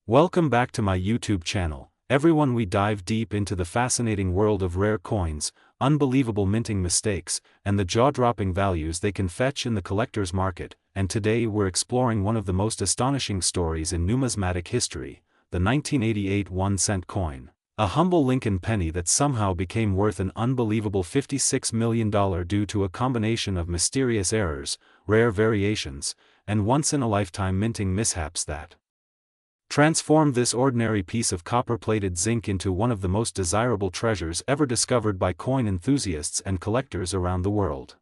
Welcome back to my YouTube channel, everyone. We dive deep into the fascinating world of rare coins, unbelievable minting mistakes, and the jaw-dropping values they can fetch in the collector's market, and today we're exploring one of the most astonishing stories in numismatic history, the 1988 1-cent coin. A humble Lincoln penny that somehow became worth an unbelievable $56 million due to a combination of mysterious errors, rare variations, and once-in-a-lifetime minting mishaps that transformed this ordinary piece of copper-plated zinc into one of the most desirable treasures ever discovered by coin enthusiasts and collectors around the world.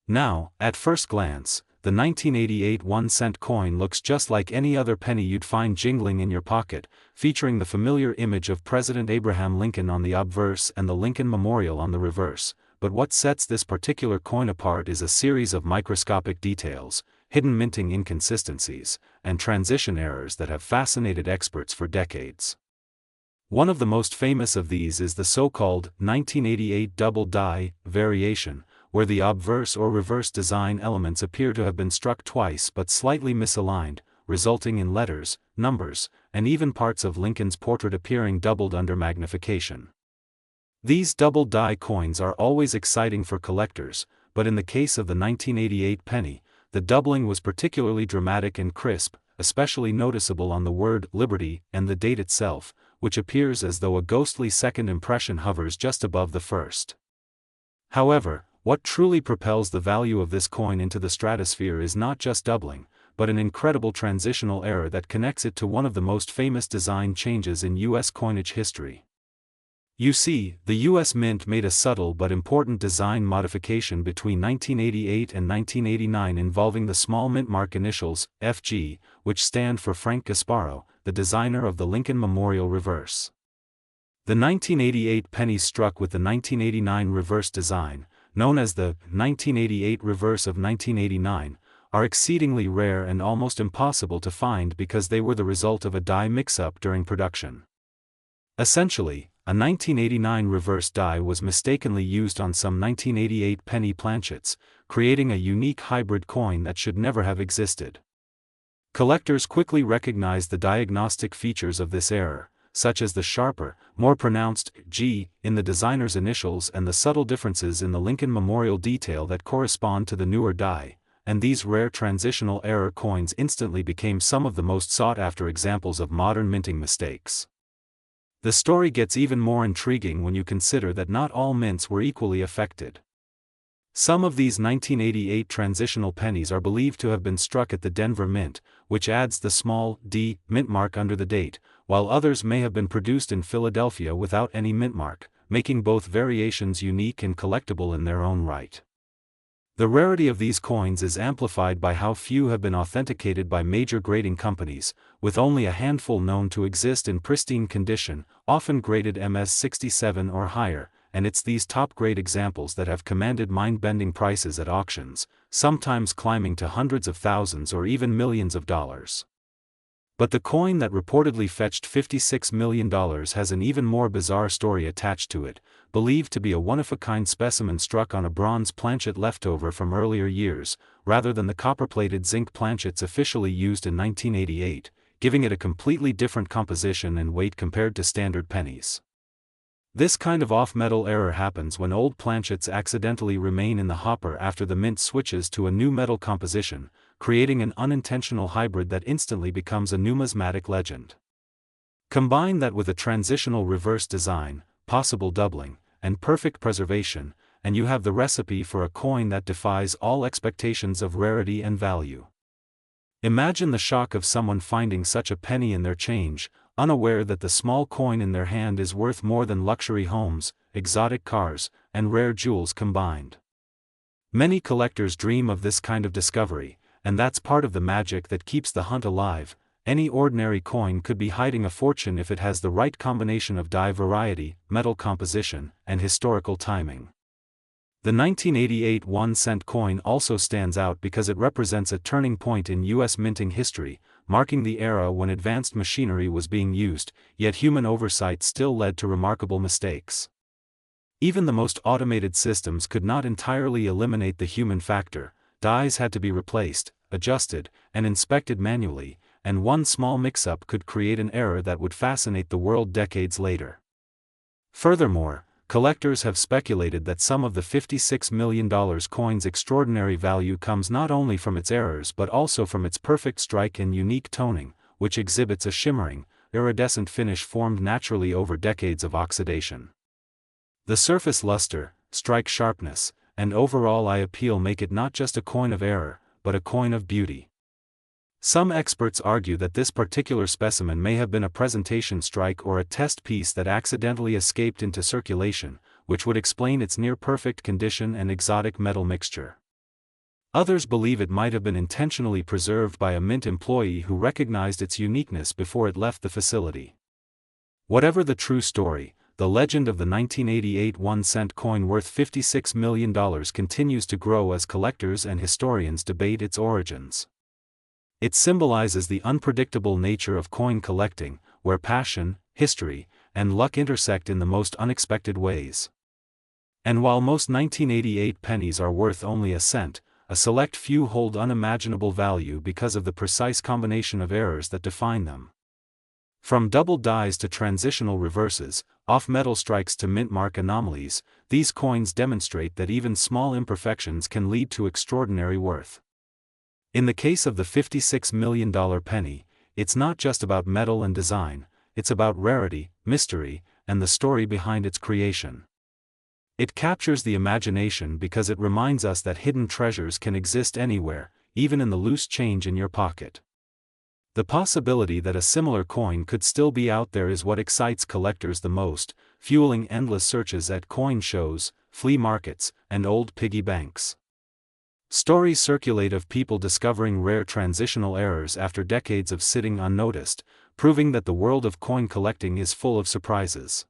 Now, at first glance, the 1988 1-cent coin looks just like any other penny you'd find jingling in your pocket, featuring the familiar image of President Abraham Lincoln on the obverse and the Lincoln Memorial on the reverse. But what sets this particular coin apart is a series of microscopic details, hidden minting inconsistencies, and transition errors that have fascinated experts for decades. One of the most famous of these is the so-called 1988 double die variation, where the obverse or reverse design elements appear to have been struck twice but slightly misaligned, resulting in letters, numbers, and even parts of Lincoln's portrait appearing doubled under magnification. These double die coins are always exciting for collectors, but in the case of the 1988 penny, the doubling was particularly dramatic and crisp, especially noticeable on the word Liberty and the date itself, which appears as though a ghostly second impression hovers just above the first. However, what truly propels the value of this coin into the stratosphere is not just doubling, but an incredible transitional error that connects it to one of the most famous design changes in U.S. coinage history. You see, the U.S. Mint made a subtle but important design modification between 1988 and 1989 involving the small mint mark initials, FG, which stand for Frank Gasparro, the designer of the Lincoln Memorial reverse. The 1988 penny struck with the 1989 reverse design, known as the 1988 reverse of 1989, are exceedingly rare and almost impossible to find because they were the result of a die mix-up during production. Essentially, a 1989 reverse die was mistakenly used on some 1988 penny planchets, creating a unique hybrid coin that should never have existed. Collectors quickly recognized the diagnostic features of this error, such as the sharper, more pronounced G in the designer's initials and the subtle differences in the Lincoln Memorial detail that correspond to the newer die, and these rare transitional error coins instantly became some of the most sought-after examples of modern minting mistakes. The story gets even more intriguing when you consider that not all mints were equally affected. Some of these 1988 transitional pennies are believed to have been struck at the Denver Mint, which adds the small d mint mark under the date, while others may have been produced in Philadelphia without any mint mark, making both variations unique and collectible in their own right. The rarity of these coins is amplified by how few have been authenticated by major grading companies, with only a handful known to exist in pristine condition, often graded MS-67 or higher, and it's these top-grade examples that have commanded mind-bending prices at auctions, sometimes climbing to hundreds of thousands or even millions of dollars. But the coin that reportedly fetched $56 million has an even more bizarre story attached to it, believed to be a one-of-a-kind specimen struck on a bronze planchet leftover from earlier years, rather than the copper-plated zinc planchets officially used in 1988, giving it a completely different composition and weight compared to standard pennies. This kind of off-metal error happens when old planchets accidentally remain in the hopper after the mint switches to a new metal composition, creating an unintentional hybrid that instantly becomes a numismatic legend. Combine that with a transitional reverse design, possible doubling, and perfect preservation, and you have the recipe for a coin that defies all expectations of rarity and value. Imagine the shock of someone finding such a penny in their change, unaware that the small coin in their hand is worth more than luxury homes, exotic cars, and rare jewels combined. Many collectors dream of this kind of discovery, and that's part of the magic that keeps the hunt alive. Any ordinary coin could be hiding a fortune if it has the right combination of die variety, metal composition, and historical timing. The 1988 1-cent coin also stands out because it represents a turning point in U.S. minting history, marking the era when advanced machinery was being used, yet human oversight still led to remarkable mistakes. Even the most automated systems could not entirely eliminate the human factor. Dies had to be replaced, adjusted, and inspected manually, and one small mix-up could create an error that would fascinate the world decades later. Furthermore, collectors have speculated that some of the $56 million coin's extraordinary value comes not only from its errors but also from its perfect strike and unique toning, which exhibits a shimmering, iridescent finish formed naturally over decades of oxidation. The surface luster, strike sharpness, and overall eye appeal make it not just a coin of error, but a coin of beauty. Some experts argue that this particular specimen may have been a presentation strike or a test piece that accidentally escaped into circulation, which would explain its near-perfect condition and exotic metal mixture. Others believe it might have been intentionally preserved by a mint employee who recognized its uniqueness before it left the facility. Whatever the true story, the legend of the 1988 1-cent coin worth $56 million continues to grow as collectors and historians debate its origins. It symbolizes the unpredictable nature of coin collecting, where passion, history, and luck intersect in the most unexpected ways. And while most 1988 pennies are worth only a cent, a select few hold unimaginable value because of the precise combination of errors that define them. From double dies to transitional reverses, off-metal strikes to mint-mark anomalies, these coins demonstrate that even small imperfections can lead to extraordinary worth. In the case of the $56 million penny, it's not just about metal and design, it's about rarity, mystery, and the story behind its creation. It captures the imagination because it reminds us that hidden treasures can exist anywhere, even in the loose change in your pocket. The possibility that a similar coin could still be out there is what excites collectors the most, fueling endless searches at coin shows, flea markets, and old piggy banks. Stories circulate of people discovering rare transitional errors after decades of sitting unnoticed, proving that the world of coin collecting is full of surprises.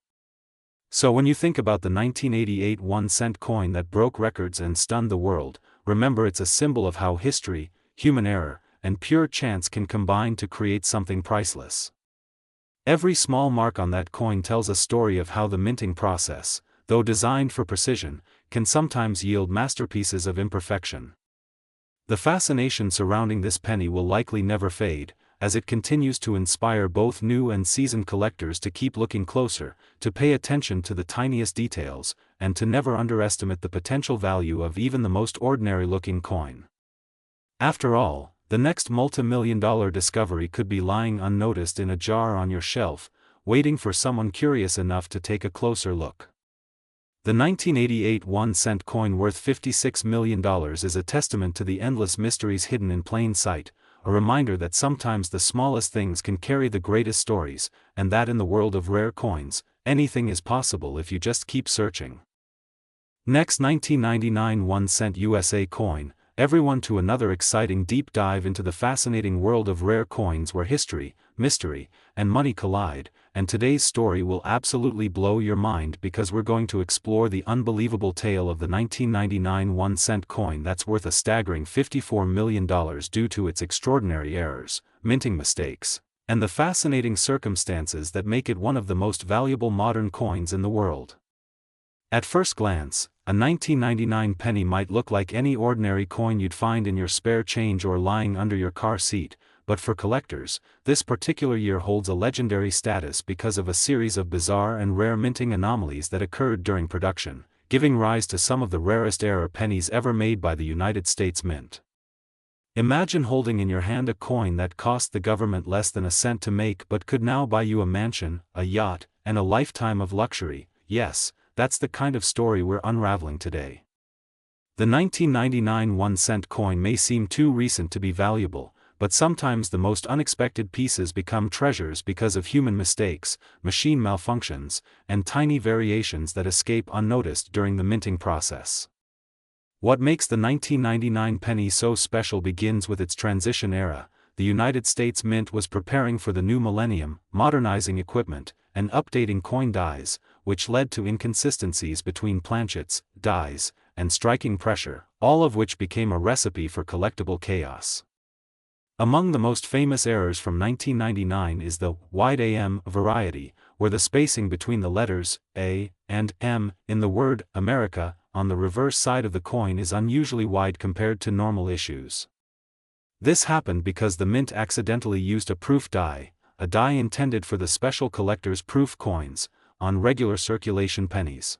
So when you think about the 1988 1-cent coin that broke records and stunned the world, remember it's a symbol of how history, human error, and pure chance can combine to create something priceless. Every small mark on that coin tells a story of how the minting process, though designed for precision, can sometimes yield masterpieces of imperfection. The fascination surrounding this penny will likely never fade, as it continues to inspire both new and seasoned collectors to keep looking closer, to pay attention to the tiniest details, and to never underestimate the potential value of even the most ordinary-looking coin. After all, the next multi-million-dollar discovery could be lying unnoticed in a jar on your shelf, waiting for someone curious enough to take a closer look. The 1988 1-cent coin worth $56 million is a testament to the endless mysteries hidden in plain sight, a reminder that sometimes the smallest things can carry the greatest stories, and that in the world of rare coins, anything is possible if you just keep searching. Next, 1999 1-cent USA coin, everyone to another exciting deep dive into the fascinating world of rare coins where history, mystery, and money collide, and today's story will absolutely blow your mind because we're going to explore the unbelievable tale of the 1999 1-cent coin that's worth a staggering $54 million due to its extraordinary errors, minting mistakes, and the fascinating circumstances that make it one of the most valuable modern coins in the world. At first glance, a 1999 penny might look like any ordinary coin you'd find in your spare change or lying under your car seat, but for collectors, this particular year holds a legendary status because of a series of bizarre and rare minting anomalies that occurred during production, giving rise to some of the rarest error pennies ever made by the United States Mint. Imagine holding in your hand a coin that cost the government less than a cent to make but could now buy you a mansion, a yacht, and a lifetime of luxury. Yes, that's the kind of story we're unraveling today. The 1999 1-cent coin may seem too recent to be valuable, but sometimes the most unexpected pieces become treasures because of human mistakes, machine malfunctions, and tiny variations that escape unnoticed during the minting process. What makes the 1999 penny so special begins with its transition era. The United States Mint was preparing for the new millennium, modernizing equipment, and updating coin dies, which led to inconsistencies between planchets, dies, and striking pressure, all of which became a recipe for collectible chaos. Among the most famous errors from 1999 is the wide AM variety, where the spacing between the letters A and M in the word America on the reverse side of the coin is unusually wide compared to normal issues. This happened because the mint accidentally used a proof die, a die intended for the special collector's proof coins, on regular circulation pennies.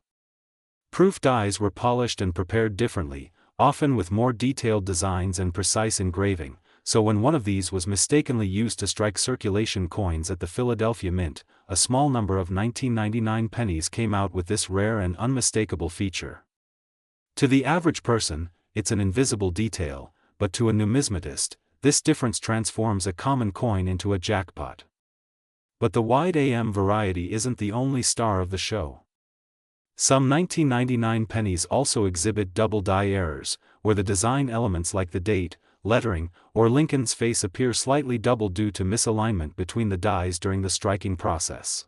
Proof dies were polished and prepared differently, often with more detailed designs and precise engraving, so when one of these was mistakenly used to strike circulation coins at the Philadelphia Mint, a small number of 1999 pennies came out with this rare and unmistakable feature. To the average person, it's an invisible detail, but to a numismatist, this difference transforms a common coin into a jackpot. But the wide AM variety isn't the only star of the show. Some 1999 pennies also exhibit double die errors, where the design elements like the date, lettering, or Lincoln's face appear slightly double due to misalignment between the dies during the striking process.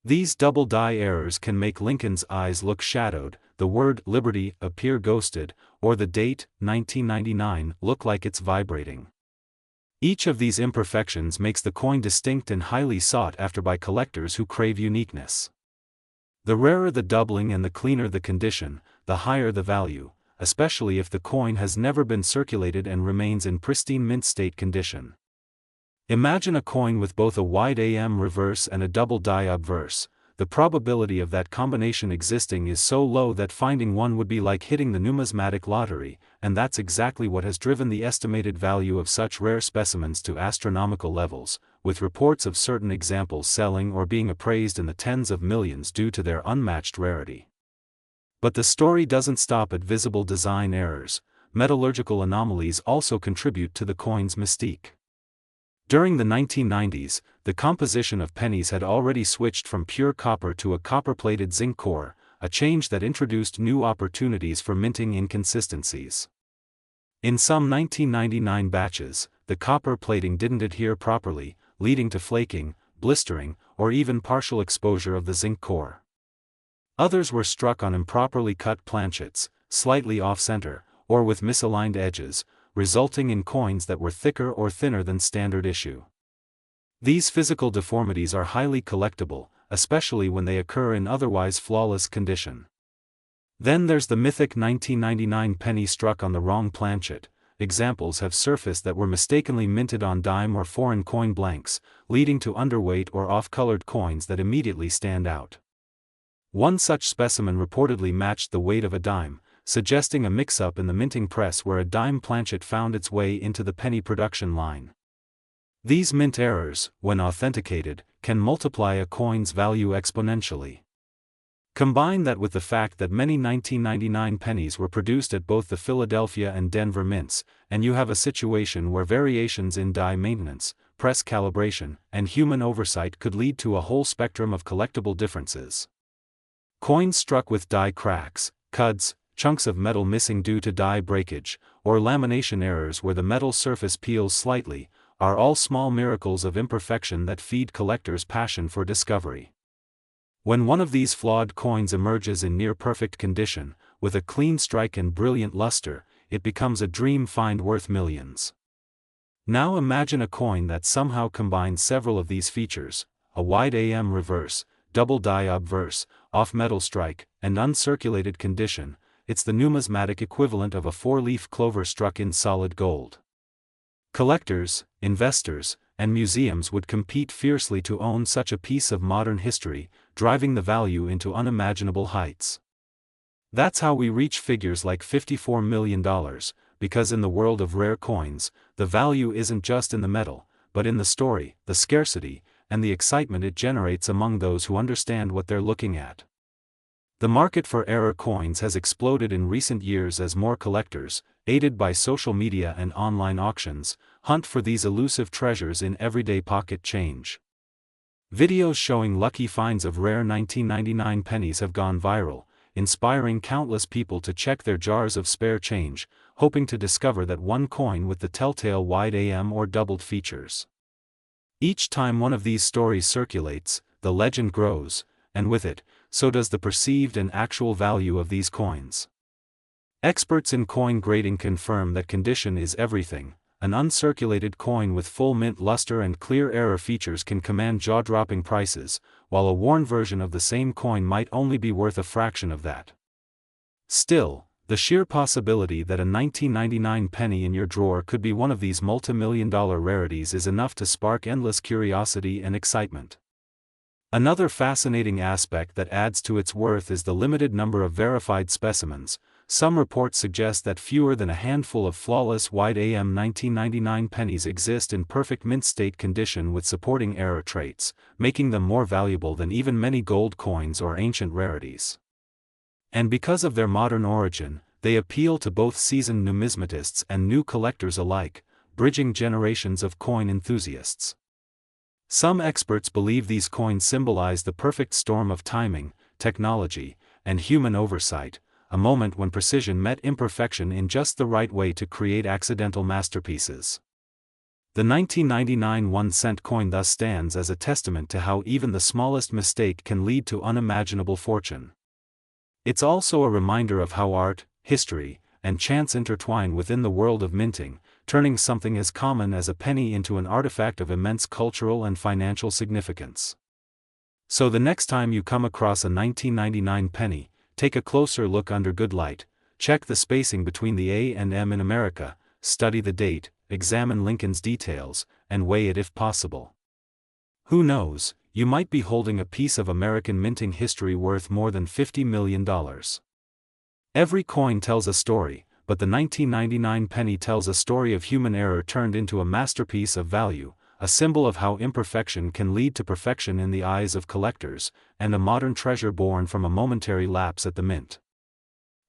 These double die errors can make Lincoln's eyes look shadowed, the word Liberty appear ghosted, or the date, 1999, look like it's vibrating. Each of these imperfections makes the coin distinct and highly sought after by collectors who crave uniqueness. The rarer the doubling and the cleaner the condition, the higher the value, especially if the coin has never been circulated and remains in pristine mint state condition. Imagine a coin with both a wide AM reverse and a double die obverse. The probability of that combination existing is so low that finding one would be like hitting the numismatic lottery, and that's exactly what has driven the estimated value of such rare specimens to astronomical levels, with reports of certain examples selling or being appraised in the tens of millions due to their unmatched rarity. But the story doesn't stop at visible design errors. Metallurgical anomalies also contribute to the coin's mystique. During the 1990s, the composition of pennies had already switched from pure copper to a copper-plated zinc core, a change that introduced new opportunities for minting inconsistencies. In some 1999 batches, the copper plating didn't adhere properly, leading to flaking, blistering, or even partial exposure of the zinc core. Others were struck on improperly cut planchets, slightly off-center, or with misaligned edges, resulting in coins that were thicker or thinner than standard issue. These physical deformities are highly collectible, especially when they occur in otherwise flawless condition. Then there's the mythic 1999 penny struck on the wrong planchet. Examples have surfaced that were mistakenly minted on dime or foreign coin blanks, leading to underweight or off-colored coins that immediately stand out. One such specimen reportedly matched the weight of a dime, suggesting a mix-up in the minting press where a dime planchet found its way into the penny production line. These mint errors, when authenticated, can multiply a coin's value exponentially. Combine that with the fact that many 1999 pennies were produced at both the Philadelphia and Denver mints, and you have a situation where variations in die maintenance, press calibration, and human oversight could lead to a whole spectrum of collectible differences. Coins struck with die cracks, cuds, chunks of metal missing due to die breakage, or lamination errors where the metal surface peels slightly, are all small miracles of imperfection that feed collectors' passion for discovery. When one of these flawed coins emerges in near-perfect condition, with a clean strike and brilliant luster, it becomes a dream find worth millions. Now imagine a coin that somehow combines several of these features: a wide AM reverse, double die obverse, off-metal strike, and uncirculated condition. It's the numismatic equivalent of a four-leaf clover struck in solid gold. Collectors, investors, and museums would compete fiercely to own such a piece of modern history, driving the value into unimaginable heights. That's how we reach figures like $54 million, because in the world of rare coins, the value isn't just in the metal, but in the story, the scarcity, and the excitement it generates among those who understand what they're looking at. The market for error coins has exploded in recent years as more collectors, aided by social media and online auctions, hunt for these elusive treasures in everyday pocket change. Videos showing lucky finds of rare 1999 pennies have gone viral, inspiring countless people to check their jars of spare change, hoping to discover that one coin with the telltale wide AM or doubled features. Each time one of these stories circulates, the legend grows, and with it, so does the perceived and actual value of these coins. Experts in coin grading confirm that condition is everything. An uncirculated coin with full mint luster and clear error features can command jaw-dropping prices, while a worn version of the same coin might only be worth a fraction of that. Still, The sheer possibility that a 1999 penny in your drawer could be one of these multi-million-dollar rarities is enough to spark endless curiosity and excitement. Another fascinating aspect that adds to its worth is the limited number of verified specimens. Some reports suggest that fewer than a handful of flawless white AM 1999 pennies exist in perfect mint state condition with supporting error traits, making them more valuable than even many gold coins or ancient rarities. And because of their modern origin, they appeal to both seasoned numismatists and new collectors alike, bridging generations of coin enthusiasts. Some experts believe these coins symbolize the perfect storm of timing, technology, and human oversight, a moment when precision met imperfection in just the right way to create accidental masterpieces. The 1999 1-cent coin thus stands as a testament to how even the smallest mistake can lead to unimaginable fortune. It's also a reminder of how art, history, and chance intertwine within the world of minting, turning something as common as a penny into an artifact of immense cultural and financial significance. So the next time you come across a 1999 penny, take a closer look under good light, check the spacing between the A and M in America, study the date, examine Lincoln's details, and weigh it if possible. Who knows, you might be holding a piece of American minting history worth more than $50 million. Every coin tells a story, but the 1999 penny tells a story of human error turned into a masterpiece of value, a symbol of how imperfection can lead to perfection in the eyes of collectors, and a modern treasure born from a momentary lapse at the mint.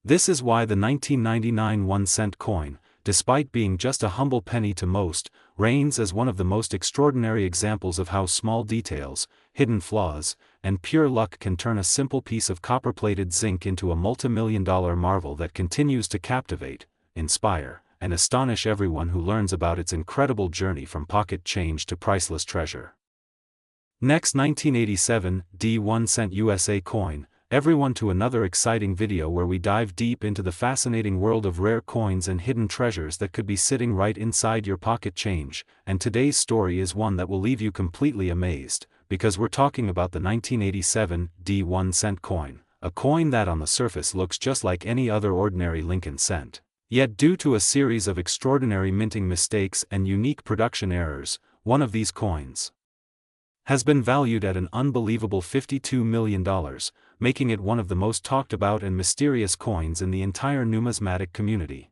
This is why the 1999 1-cent coin, despite being just a humble penny to most, reigns as one of the most extraordinary examples of how small details, hidden flaws, and pure luck can turn a simple piece of copper-plated zinc into a multi-million-dollar marvel that continues to captivate, inspire, and astonish everyone who learns about its incredible journey from pocket change to priceless treasure. Next, 1987 1-cent USA coin. Everyone to another exciting video where we dive deep into the fascinating world of rare coins and hidden treasures that could be sitting right inside your pocket change, and today's story is one that will leave you completely amazed, because we're talking about the 1987 1-cent coin, a coin that on the surface looks just like any other ordinary Lincoln cent. Yet due to a series of extraordinary minting mistakes and unique production errors, one of these coins has been valued at an unbelievable $52 million, making it one of the most talked about and mysterious coins in the entire numismatic community.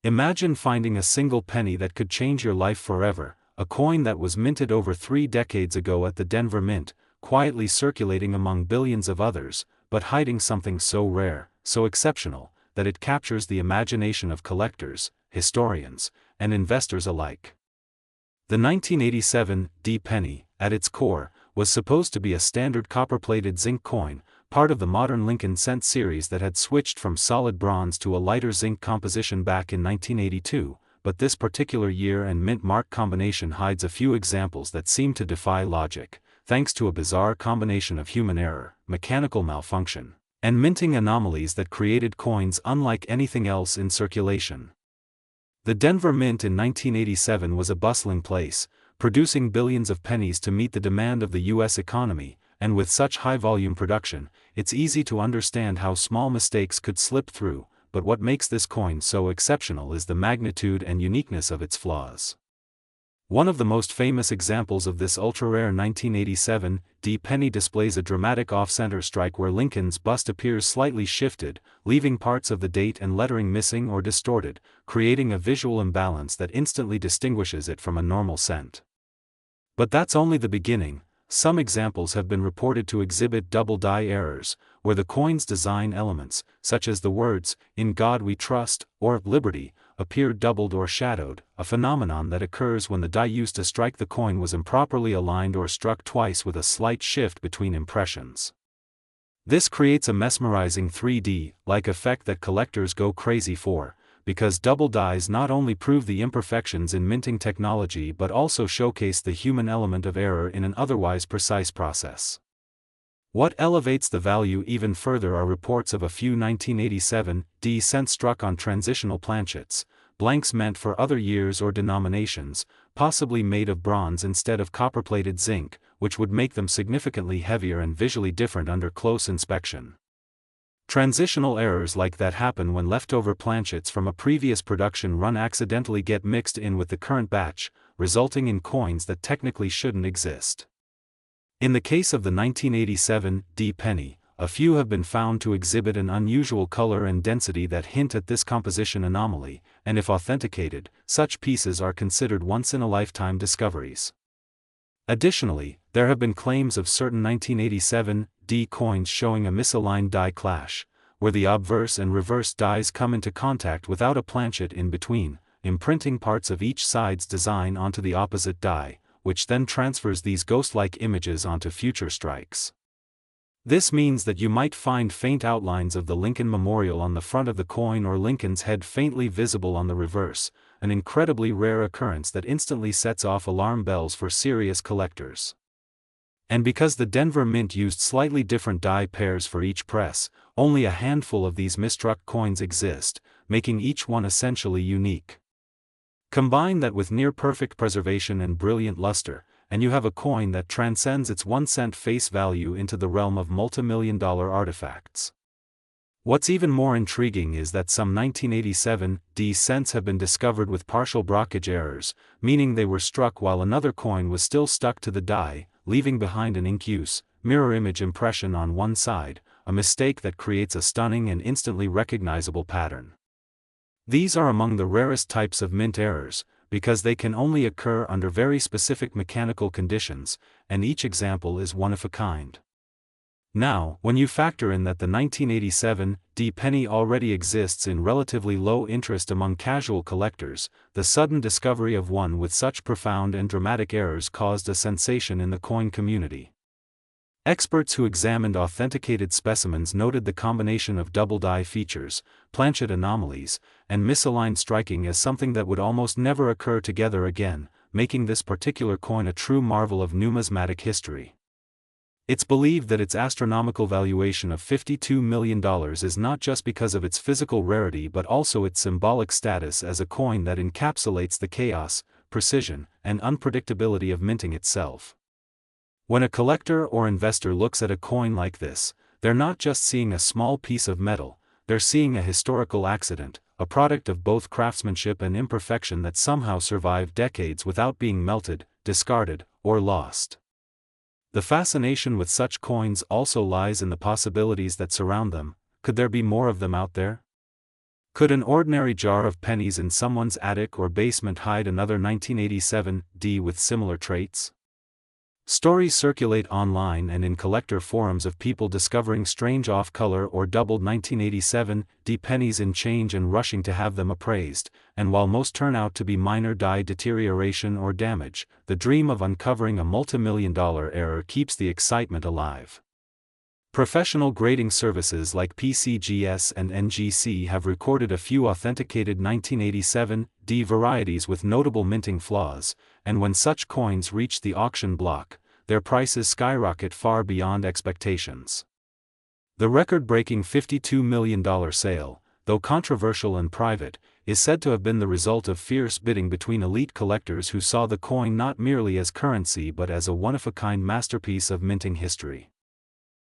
Imagine finding a single penny that could change your life forever, a coin that was minted over 3 decades ago at the Denver Mint, quietly circulating among billions of others, but hiding something so rare, so exceptional, that it captures the imagination of collectors, historians, and investors alike. The 1987 penny, at its core, was supposed to be a standard copper-plated zinc coin, part of the modern Lincoln cent series that had switched from solid bronze to a lighter zinc composition back in 1982, but this particular year and mint mark combination hides a few examples that seem to defy logic, thanks to a bizarre combination of human error, mechanical malfunction, and minting anomalies that created coins unlike anything else in circulation. The Denver Mint in 1987 was a bustling place, producing billions of pennies to meet the demand of the U.S. economy, and with such high-volume production, it's easy to understand how small mistakes could slip through, but what makes this coin so exceptional is the magnitude and uniqueness of its flaws. One of the most famous examples of this ultra-rare 1987 penny displays a dramatic off-center strike where Lincoln's bust appears slightly shifted, leaving parts of the date and lettering missing or distorted, creating a visual imbalance that instantly distinguishes it from a normal cent. But that's only the beginning. Some examples have been reported to exhibit double die errors, where the coin's design elements, such as the words, "In God We Trust," or "Liberty," appear doubled or shadowed, a phenomenon that occurs when the die used to strike the coin was improperly aligned or struck twice with a slight shift between impressions. This creates a mesmerizing 3D-like effect that collectors go crazy for, because double dies not only prove the imperfections in minting technology but also showcase the human element of error in an otherwise precise process. What elevates the value even further are reports of a few 1987 cents struck on transitional planchets, blanks meant for other years or denominations, possibly made of bronze instead of copper-plated zinc, which would make them significantly heavier and visually different under close inspection. Transitional errors like that happen when leftover planchets from a previous production run accidentally get mixed in with the current batch, resulting in coins that technically shouldn't exist. In the case of the 1987 D penny, a few have been found to exhibit an unusual color and density that hint at this composition anomaly, and if authenticated, such pieces are considered once-in-a-lifetime discoveries. Additionally, there have been claims of certain 1987 D coins showing a misaligned die clash, where the obverse and reverse dies come into contact without a planchet in between, imprinting parts of each side's design onto the opposite die, which then transfers these ghost-like images onto future strikes. This means that you might find faint outlines of the Lincoln Memorial on the front of the coin or Lincoln's head faintly visible on the reverse, an incredibly rare occurrence that instantly sets off alarm bells for serious collectors. And because the Denver Mint used slightly different die pairs for each press, only a handful of these misstruck coins exist, making each one essentially unique. Combine that with near-perfect preservation and brilliant luster, and you have a coin that transcends its 1-cent face value into the realm of multimillion-dollar artifacts. What's even more intriguing is that some 1987 D cents have been discovered with partial blockage errors, meaning they were struck while another coin was still stuck to the die, leaving behind an in-use, mirror image impression on one side, a mistake that creates a stunning and instantly recognizable pattern. These are among the rarest types of mint errors, because they can only occur under very specific mechanical conditions, and each example is one of a kind. Now, when you factor in that the 1987 D penny already exists in relatively low interest among casual collectors, the sudden discovery of one with such profound and dramatic errors caused a sensation in the coin community. Experts who examined authenticated specimens noted the combination of double die features, planchet anomalies, and misaligned striking as something that would almost never occur together again, making this particular coin a true marvel of numismatic history. It's believed that its astronomical valuation of $52 million is not just because of its physical rarity but also its symbolic status as a coin that encapsulates the chaos, precision, and unpredictability of minting itself. When a collector or investor looks at a coin like this, they're not just seeing a small piece of metal, they're seeing a historical accident, a product of both craftsmanship and imperfection that somehow survived decades without being melted, discarded, or lost. The fascination with such coins also lies in the possibilities that surround them. Could there be more of them out there? Could an ordinary jar of pennies in someone's attic or basement hide another 1987 D with similar traits? Stories circulate online and in collector forums of people discovering strange off-color or doubled 1987 D pennies in change and rushing to have them appraised, and while most turn out to be minor die deterioration or damage, the dream of uncovering a multimillion-dollar error keeps the excitement alive. Professional grading services like PCGS and NGC have recorded a few authenticated 1987 D varieties with notable minting flaws, and when such coins reach the auction block, their prices skyrocket far beyond expectations. The record-breaking $52 million sale, though controversial and private, is said to have been the result of fierce bidding between elite collectors who saw the coin not merely as currency but as a one-of-a-kind masterpiece of minting history.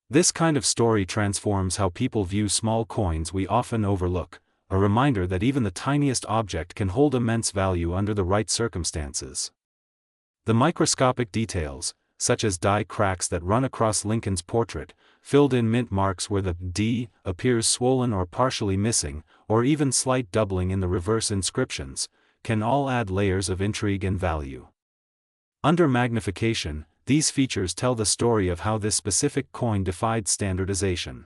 This kind of story transforms how people view small coins we often overlook, a reminder that even the tiniest object can hold immense value under the right circumstances. The microscopic details, such as die cracks that run across Lincoln's portrait, filled-in mint marks where the D appears swollen or partially missing, or even slight doubling in the reverse inscriptions, can all add layers of intrigue and value. Under magnification, these features tell the story of how this specific coin defied standardization.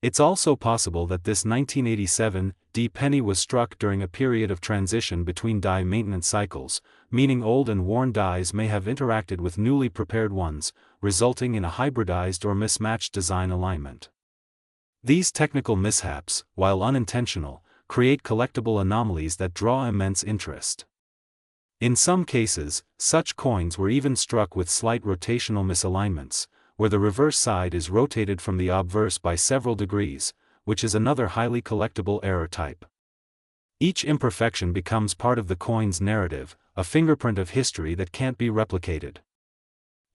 It's also possible that this 1987 D penny was struck during a period of transition between die maintenance cycles, meaning old and worn dies may have interacted with newly prepared ones, resulting in a hybridized or mismatched design alignment. These technical mishaps, while unintentional, create collectible anomalies that draw immense interest. In some cases, such coins were even struck with slight rotational misalignments, where the reverse side is rotated from the obverse by several degrees, which is another highly collectible error type. Each imperfection becomes part of the coin's narrative, a fingerprint of history that can't be replicated.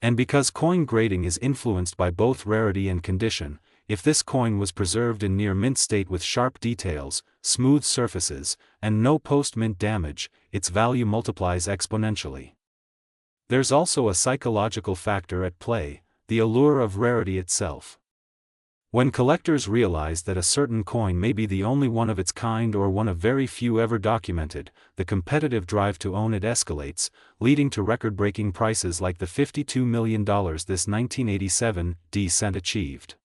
And because coin grading is influenced by both rarity and condition, if this coin was preserved in near mint state with sharp details, smooth surfaces, and no post-mint damage, its value multiplies exponentially. There's also a psychological factor at play, the allure of rarity itself. When collectors realize that a certain coin may be the only one of its kind or one of very few ever documented, the competitive drive to own it escalates, leading to record-breaking prices like the $52 million this 1987 cent achieved.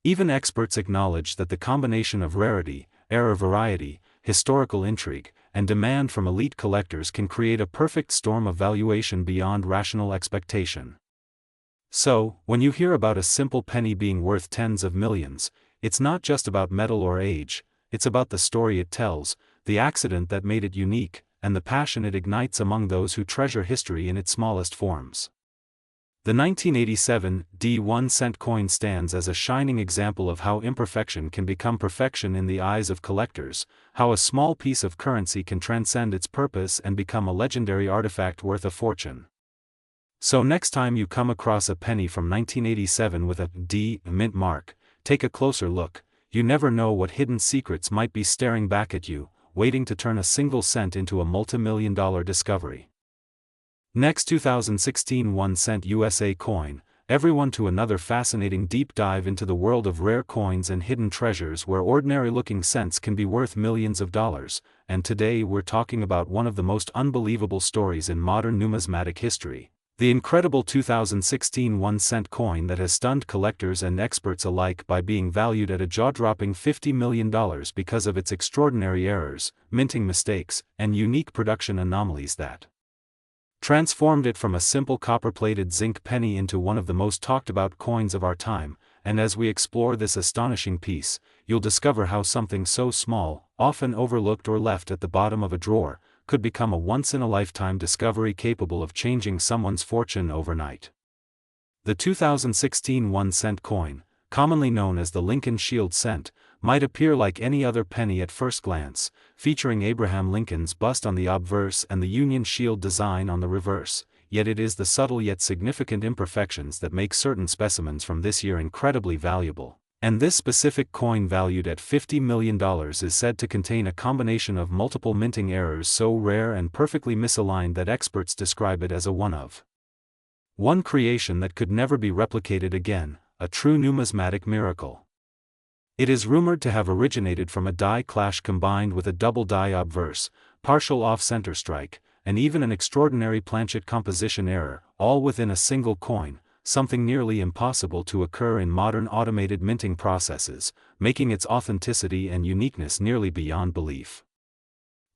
Even experts acknowledge that the combination of rarity, rare variety, historical intrigue, and demand from elite collectors can create a perfect storm of valuation beyond rational expectation. So, when you hear about a simple penny being worth tens of millions, it's not just about metal or age, it's about the story it tells, the accident that made it unique, and the passion it ignites among those who treasure history in its smallest forms. The 1987 1-cent coin stands as a shining example of how imperfection can become perfection in the eyes of collectors, how a small piece of currency can transcend its purpose and become a legendary artifact worth a fortune. So next time you come across a penny from 1987 with a D mint mark, take a closer look. You never know what hidden secrets might be staring back at you, waiting to turn a single cent into a multi-million-dollar discovery. Next, 2016 1-cent USA coin, everyone to another fascinating deep dive into the world of rare coins and hidden treasures where ordinary-looking cents can be worth millions of dollars, and today we're talking about one of the most unbelievable stories in modern numismatic history, the incredible 2016 1-cent coin that has stunned collectors and experts alike by being valued at a jaw-dropping $50 million because of its extraordinary errors, minting mistakes, and unique production anomalies that transformed it from a simple copper-plated zinc penny into one of the most talked-about coins of our time. And as we explore this astonishing piece, you'll discover how something so small, often overlooked or left at the bottom of a drawer, could become a once-in-a-lifetime discovery capable of changing someone's fortune overnight. The 2016 1-cent coin, commonly known as the Lincoln Shield cent, might appear like any other penny at first glance, featuring Abraham Lincoln's bust on the obverse and the Union Shield design on the reverse, yet it is the subtle yet significant imperfections that make certain specimens from this year incredibly valuable. And this specific coin, valued at $50 million, is said to contain a combination of multiple minting errors so rare and perfectly misaligned that experts describe it as a one-of-one creation that could never be replicated again, a true numismatic miracle. It is rumored to have originated from a die clash combined with a double die obverse, partial off-center strike, and even an extraordinary planchet composition error, all within a single coin, something nearly impossible to occur in modern automated minting processes, making its authenticity and uniqueness nearly beyond belief.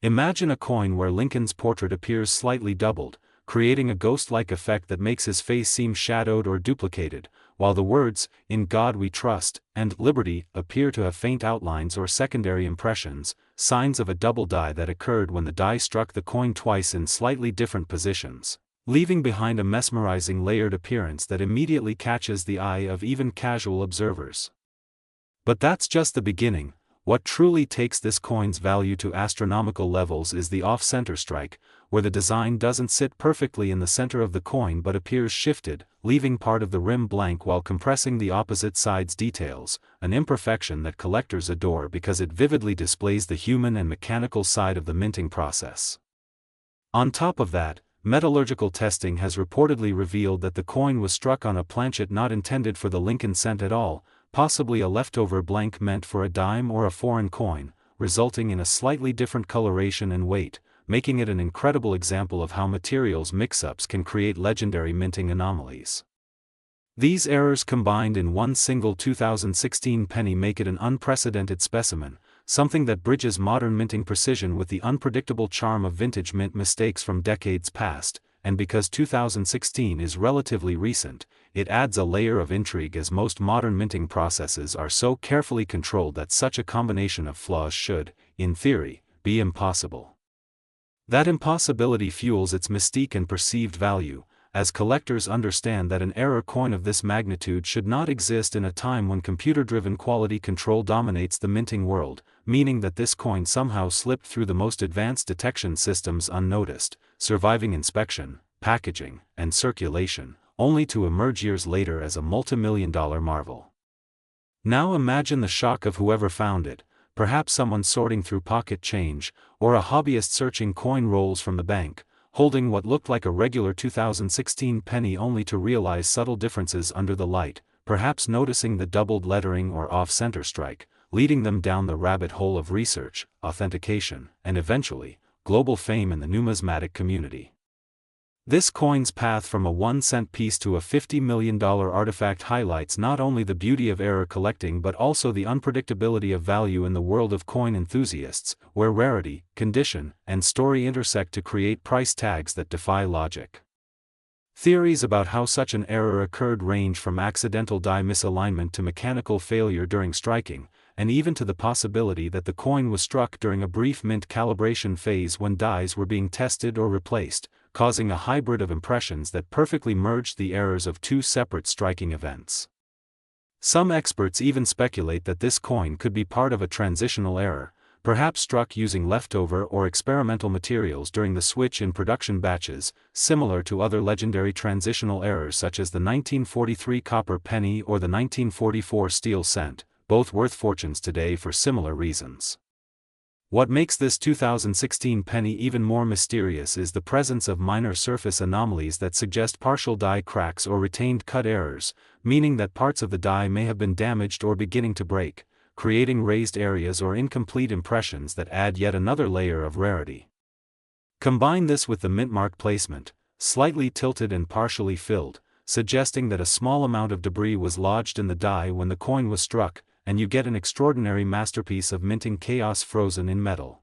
Imagine a coin where Lincoln's portrait appears slightly doubled, creating a ghost-like effect that makes his face seem shadowed or duplicated, while the words, "In God We Trust," and "Liberty," appear to have faint outlines or secondary impressions, signs of a double die that occurred when the die struck the coin twice in slightly different positions, leaving behind a mesmerizing layered appearance that immediately catches the eye of even casual observers. But that's just the beginning. What truly takes this coin's value to astronomical levels is the off-center strike, where the design doesn't sit perfectly in the center of the coin but appears shifted, leaving part of the rim blank while compressing the opposite side's details, an imperfection that collectors adore because it vividly displays the human and mechanical side of the minting process. On top of that, metallurgical testing has reportedly revealed that the coin was struck on a planchet not intended for the Lincoln cent at all, possibly a leftover blank meant for a dime or a foreign coin, resulting in a slightly different coloration and weight, making it an incredible example of how materials mix-ups can create legendary minting anomalies. These errors combined in one single 2016 penny make it an unprecedented specimen, something that bridges modern minting precision with the unpredictable charm of vintage mint mistakes from decades past, and because 2016 is relatively recent, it adds a layer of intrigue as most modern minting processes are so carefully controlled that such a combination of flaws should, in theory, be impossible. That impossibility fuels its mystique and perceived value, as collectors understand that an error coin of this magnitude should not exist in a time when computer-driven quality control dominates the minting world, meaning that this coin somehow slipped through the most advanced detection systems unnoticed, surviving inspection, packaging, and circulation, only to emerge years later as a multi-million-dollar marvel. Now imagine the shock of whoever found it, perhaps someone sorting through pocket change, or a hobbyist searching coin rolls from the bank, holding what looked like a regular 2016 penny only to realize subtle differences under the light, perhaps noticing the doubled lettering or off-center strike, leading them down the rabbit hole of research, authentication, and eventually, global fame in the numismatic community. This coin's path from a 1-cent piece to a $50 million artifact highlights not only the beauty of error collecting but also the unpredictability of value in the world of coin enthusiasts, where rarity, condition, and story intersect to create price tags that defy logic. Theories about how such an error occurred range from accidental die misalignment to mechanical failure during striking, and even to the possibility that the coin was struck during a brief mint calibration phase when dies were being tested or replaced, causing a hybrid of impressions that perfectly merged the errors of two separate striking events. Some experts even speculate that this coin could be part of a transitional error, perhaps struck using leftover or experimental materials during the switch in production batches, similar to other legendary transitional errors such as the 1943 copper penny or the 1944 steel cent, both worth fortunes today for similar reasons. What makes this 2016 penny even more mysterious is the presence of minor surface anomalies that suggest partial die cracks or retained cut errors, meaning that parts of the die may have been damaged or beginning to break, creating raised areas or incomplete impressions that add yet another layer of rarity. Combine this with the mint mark placement, slightly tilted and partially filled, suggesting that a small amount of debris was lodged in the die when the coin was struck, and you get an extraordinary masterpiece of minting chaos frozen in metal.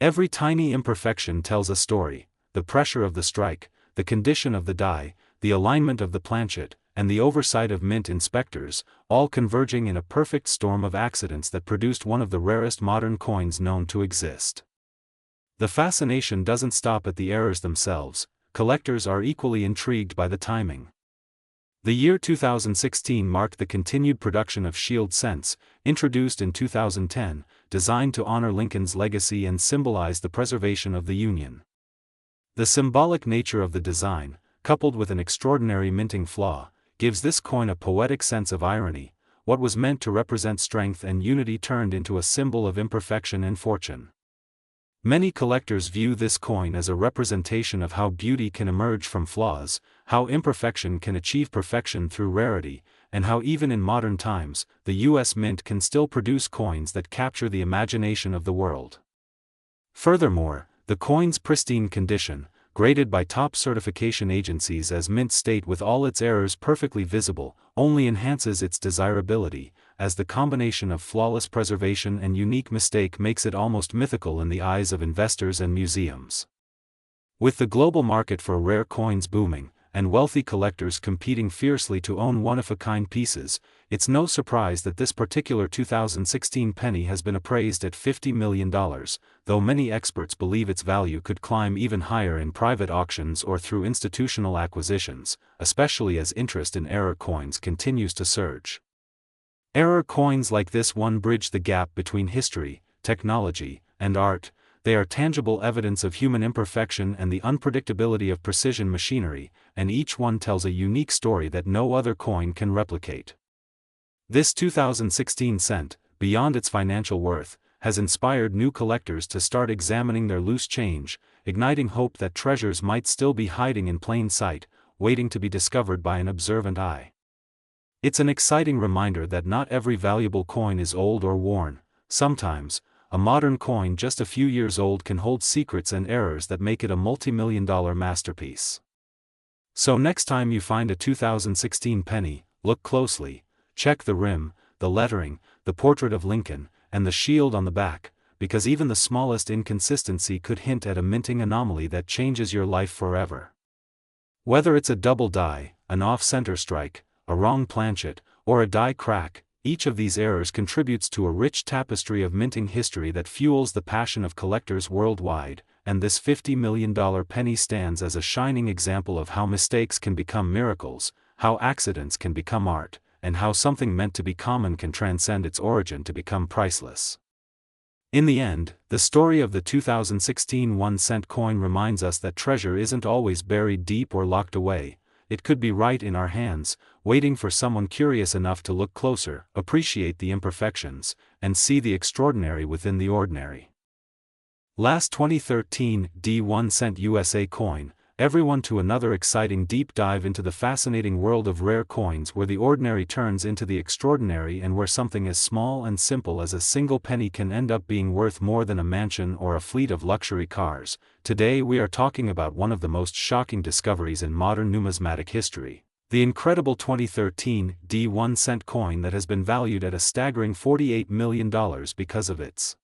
Every tiny imperfection tells a story: the pressure of the strike, the condition of the die, the alignment of the planchet, and the oversight of mint inspectors, all converging in a perfect storm of accidents that produced one of the rarest modern coins known to exist. The fascination doesn't stop at the errors themselves. Collectors are equally intrigued by the timing. The year 2016 marked the continued production of Shield cents, introduced in 2010, designed to honor Lincoln's legacy and symbolize the preservation of the Union. The symbolic nature of the design, coupled with an extraordinary minting flaw, gives this coin a poetic sense of irony. What was meant to represent strength and unity turned into a symbol of imperfection and fortune. Many collectors view this coin as a representation of how beauty can emerge from flaws, how imperfection can achieve perfection through rarity, and how even in modern times, the U.S. Mint can still produce coins that capture the imagination of the world. Furthermore, the coin's pristine condition, graded by top certification agencies as mint state with all its errors perfectly visible, only enhances its desirability, as the combination of flawless preservation and unique mistake makes it almost mythical in the eyes of investors and museums. With the global market for rare coins booming, and wealthy collectors competing fiercely to own one-of-a-kind pieces, it's no surprise that this particular 2016 penny has been appraised at $50 million, though many experts believe its value could climb even higher in private auctions or through institutional acquisitions, especially as interest in error coins continues to surge. Error coins like this one bridge the gap between history, technology, and art. They are tangible evidence of human imperfection and the unpredictability of precision machinery, and each one tells a unique story that no other coin can replicate. This 2016 cent, beyond its financial worth, has inspired new collectors to start examining their loose change, igniting hope that treasures might still be hiding in plain sight, waiting to be discovered by an observant eye. It's an exciting reminder that not every valuable coin is old or worn. Sometimes, a modern coin just a few years old can hold secrets and errors that make it a multi-million-dollar masterpiece. So next time you find a 2016 penny, look closely, check the rim, the lettering, the portrait of Lincoln, and the shield on the back, because even the smallest inconsistency could hint at a minting anomaly that changes your life forever. Whether it's a double die, an off-center strike, a wrong planchet, or a die crack, each of these errors contributes to a rich tapestry of minting history that fuels the passion of collectors worldwide, and this $50 million penny stands as a shining example of how mistakes can become miracles, how accidents can become art, and how something meant to be common can transcend its origin to become priceless. In the end, the story of the 2016 1-cent coin reminds us that treasure isn't always buried deep or locked away. it could be right in our hands, waiting for someone curious enough to look closer, appreciate the imperfections, and see the extraordinary within the ordinary. Last 2013 D1 cent USA coin, everyone to another exciting deep dive into the fascinating world of rare coins where the ordinary turns into the extraordinary and where something as small and simple as a single penny can end up being worth more than a mansion or a fleet of luxury cars. Today we are talking about one of the most shocking discoveries in modern numismatic history, the incredible 2013 D1 cent coin that has been valued at a staggering $48 million because of its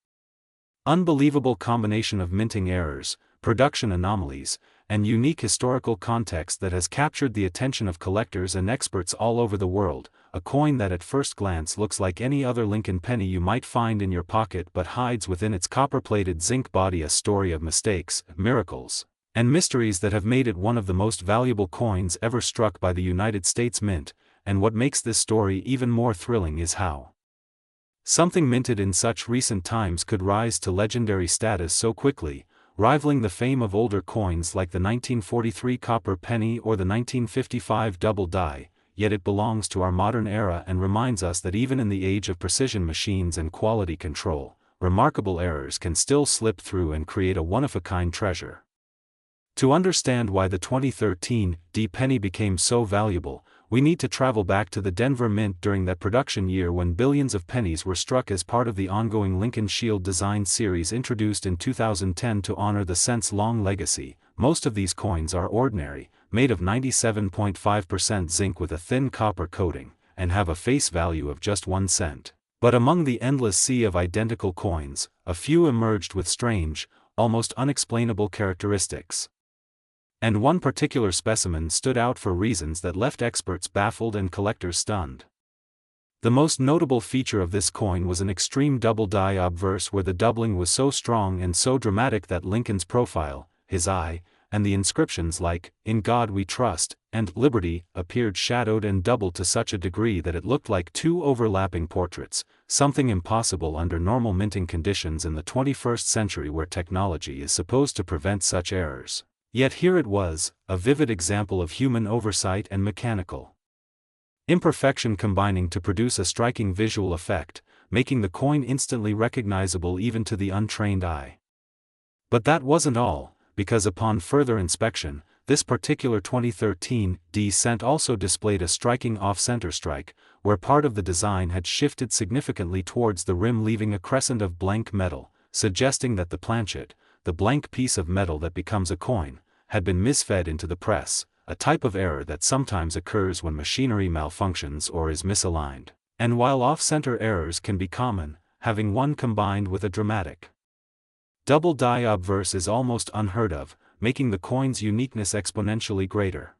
unbelievable combination of minting errors, production anomalies, and unique historical context that has captured the attention of collectors and experts all over the world. A coin that at first glance looks like any other Lincoln penny you might find in your pocket but hides within its copper-plated zinc body a story of mistakes, miracles, and mysteries that have made it one of the most valuable coins ever struck by the United States Mint. And what makes this story even more thrilling is how something minted in such recent times could rise to legendary status so quickly, rivaling the fame of older coins like the 1943 copper penny or the 1955 double die, yet it belongs to our modern era and reminds us that even in the age of precision machines and quality control, remarkable errors can still slip through and create a one-of-a-kind treasure. To understand why the 2013 D penny became so valuable, we need to travel back to the Denver Mint during that production year when billions of pennies were struck as part of the ongoing Lincoln Shield design series introduced in 2010 to honor the cent's long legacy. Most of these coins are ordinary, made of 97.5% zinc with a thin copper coating, and have a face value of just 1 cent. But among the endless sea of identical coins, a few emerged with strange, almost unexplainable characteristics. And one particular specimen stood out for reasons that left experts baffled and collectors stunned. The most notable feature of this coin was an extreme double die obverse where the doubling was so strong and so dramatic that Lincoln's profile, his eye, and the inscriptions like, "In God We Trust," and "Liberty," appeared shadowed and doubled to such a degree that it looked like two overlapping portraits, something impossible under normal minting conditions in the 21st century where technology is supposed to prevent such errors. Yet here it was, a vivid example of human oversight and mechanical imperfection combining to produce a striking visual effect, making the coin instantly recognizable even to the untrained eye. But that wasn't all, because upon further inspection, this particular 2013 D cent also displayed a striking off-center strike, where part of the design had shifted significantly towards the rim leaving a crescent of blank metal, suggesting that the planchet, the blank piece of metal that becomes a coin, had been misfed into the press, a type of error that sometimes occurs when machinery malfunctions or is misaligned. And while off-center errors can be common, having one combined with a dramatic double die obverse is almost unheard of, making the coin's uniqueness exponentially greater.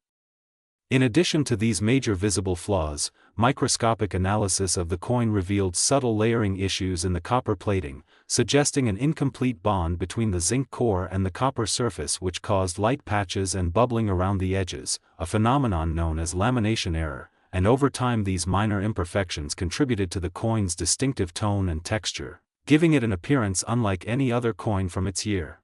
In addition to these major visible flaws, microscopic analysis of the coin revealed subtle layering issues in the copper plating, suggesting an incomplete bond between the zinc core and the copper surface which caused light patches and bubbling around the edges, a phenomenon known as lamination error, and over time these minor imperfections contributed to the coin's distinctive tone and texture, giving it an appearance unlike any other coin from its year.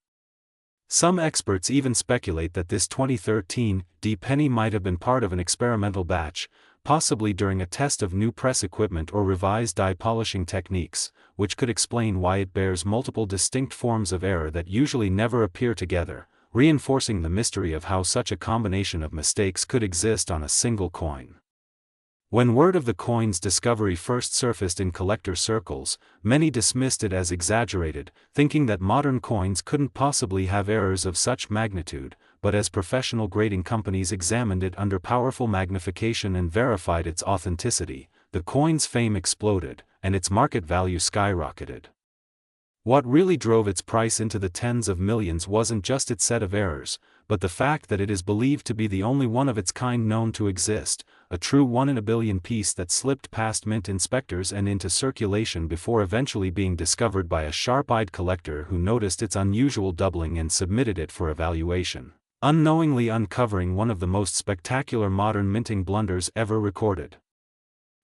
Some experts even speculate that this 2013 D penny might have been part of an experimental batch, possibly during a test of new press equipment or revised die polishing techniques, which could explain why it bears multiple distinct forms of error that usually never appear together, reinforcing the mystery of how such a combination of mistakes could exist on a single coin. When word of the coin's discovery first surfaced in collector circles, many dismissed it as exaggerated, thinking that modern coins couldn't possibly have errors of such magnitude, but as professional grading companies examined it under powerful magnification and verified its authenticity, the coin's fame exploded, and its market value skyrocketed. What really drove its price into the tens of millions wasn't just its set of errors, but the fact that it is believed to be the only one of its kind known to exist, a true one-in-a-billion piece that slipped past mint inspectors and into circulation before eventually being discovered by a sharp-eyed collector who noticed its unusual doubling and submitted it for evaluation, unknowingly uncovering one of the most spectacular modern minting blunders ever recorded.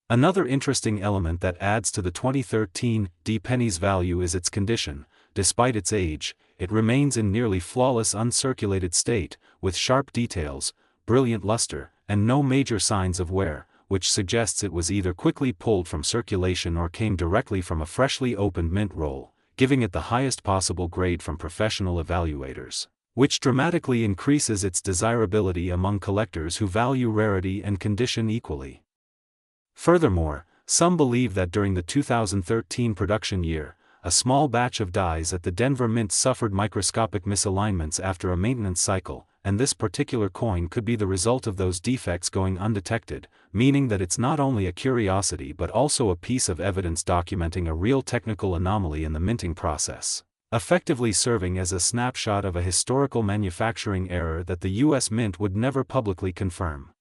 Another interesting element that adds to the 2013 D penny's value is its condition. Despite its age, it remains in nearly flawless uncirculated state, with sharp details, brilliant luster, and no major signs of wear, which suggests it was either quickly pulled from circulation or came directly from a freshly opened mint roll, giving it the highest possible grade from professional evaluators, which dramatically increases its desirability among collectors who value rarity and condition equally. Furthermore, some believe that during the 2013 production year, a small batch of dies at the Denver Mint suffered microscopic misalignments after a maintenance cycle, and this particular coin could be the result of those defects going undetected, meaning that it's not only a curiosity but also a piece of evidence documenting a real technical anomaly in the minting process, effectively serving as a snapshot of a historical manufacturing error that the U.S. Mint would never publicly confirm.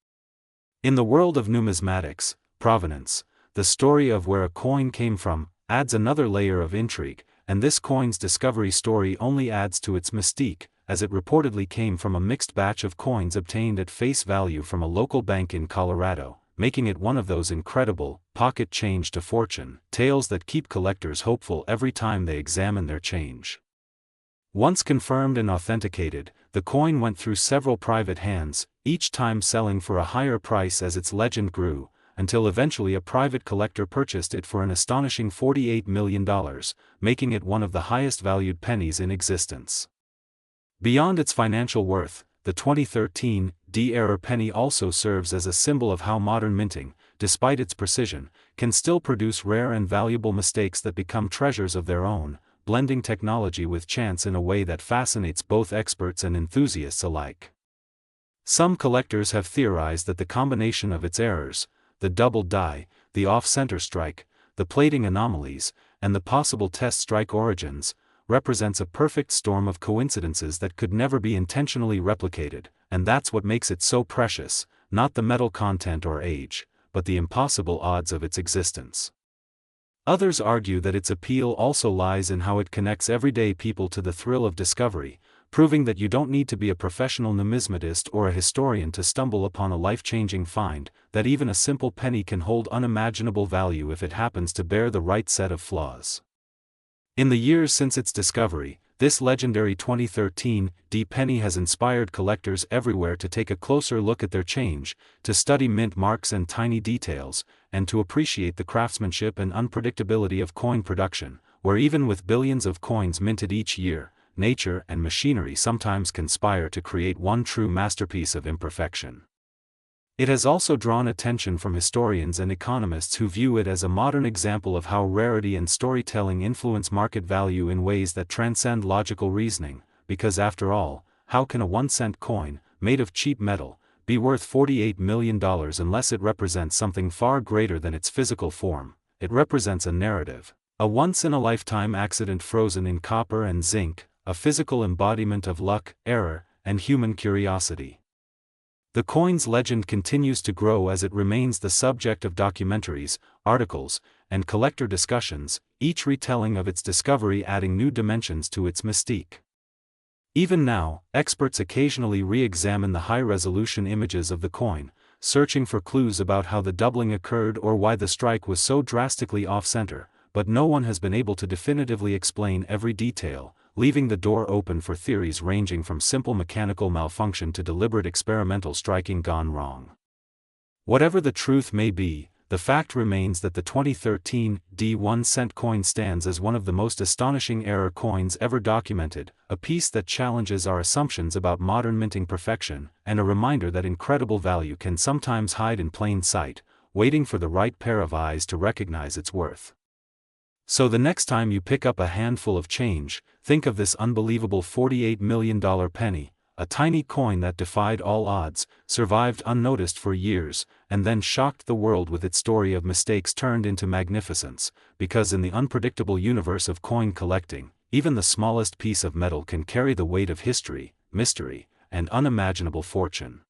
In the world of numismatics, provenance, the story of where a coin came from, adds another layer of intrigue, and this coin's discovery story only adds to its mystique, as it reportedly came from a mixed batch of coins obtained at face value from a local bank in Colorado, making it one of those incredible, pocket change to fortune, tales that keep collectors hopeful every time they examine their change. Once confirmed and authenticated, the coin went through several private hands, each time selling for a higher price as its legend grew, until eventually a private collector purchased it for an astonishing $48 million, making it one of the highest valued pennies in existence. Beyond its financial worth, the 2013 D-era penny also serves as a symbol of how modern minting, despite its precision, can still produce rare and valuable mistakes that become treasures of their own, blending technology with chance in a way that fascinates both experts and enthusiasts alike. Some collectors have theorized that the combination of its errors, the doubled die, the off-center strike, the plating anomalies, and the possible test strike origins, represents a perfect storm of coincidences that could never be intentionally replicated, and that's what makes it so precious, not the metal content or age, but the impossible odds of its existence. Others argue that its appeal also lies in how it connects everyday people to the thrill of discovery, proving that you don't need to be a professional numismatist or a historian to stumble upon a life-changing find, that even a simple penny can hold unimaginable value if it happens to bear the right set of flaws. In the years since its discovery, this legendary 2013 D penny has inspired collectors everywhere to take a closer look at their change, to study mint marks and tiny details, and to appreciate the craftsmanship and unpredictability of coin production, where even with billions of coins minted each year, nature and machinery sometimes conspire to create one true masterpiece of imperfection. It has also drawn attention from historians and economists who view it as a modern example of how rarity and storytelling influence market value in ways that transcend logical reasoning, because after all, how can a 1-cent coin, made of cheap metal, be worth $48 million unless it represents something far greater than its physical form? It represents a narrative, a once-in-a-lifetime accident frozen in copper and zinc, a physical embodiment of luck, error, and human curiosity. The coin's legend continues to grow as it remains the subject of documentaries, articles, and collector discussions, each retelling of its discovery adding new dimensions to its mystique. Even now, experts occasionally re-examine the high-resolution images of the coin, searching for clues about how the doubling occurred or why the strike was so drastically off-center, but no one has been able to definitively explain every detail, leaving the door open for theories ranging from simple mechanical malfunction to deliberate experimental striking gone wrong. Whatever the truth may be, the fact remains that the 2013 D 1-cent coin stands as one of the most astonishing error coins ever documented, a piece that challenges our assumptions about modern minting perfection, and a reminder that incredible value can sometimes hide in plain sight, waiting for the right pair of eyes to recognize its worth. So the next time you pick up a handful of change, think of this unbelievable $48 million penny, a tiny coin that defied all odds, survived unnoticed for years, and then shocked the world with its story of mistakes turned into magnificence, because in the unpredictable universe of coin collecting, even the smallest piece of metal can carry the weight of history, mystery, and unimaginable fortune.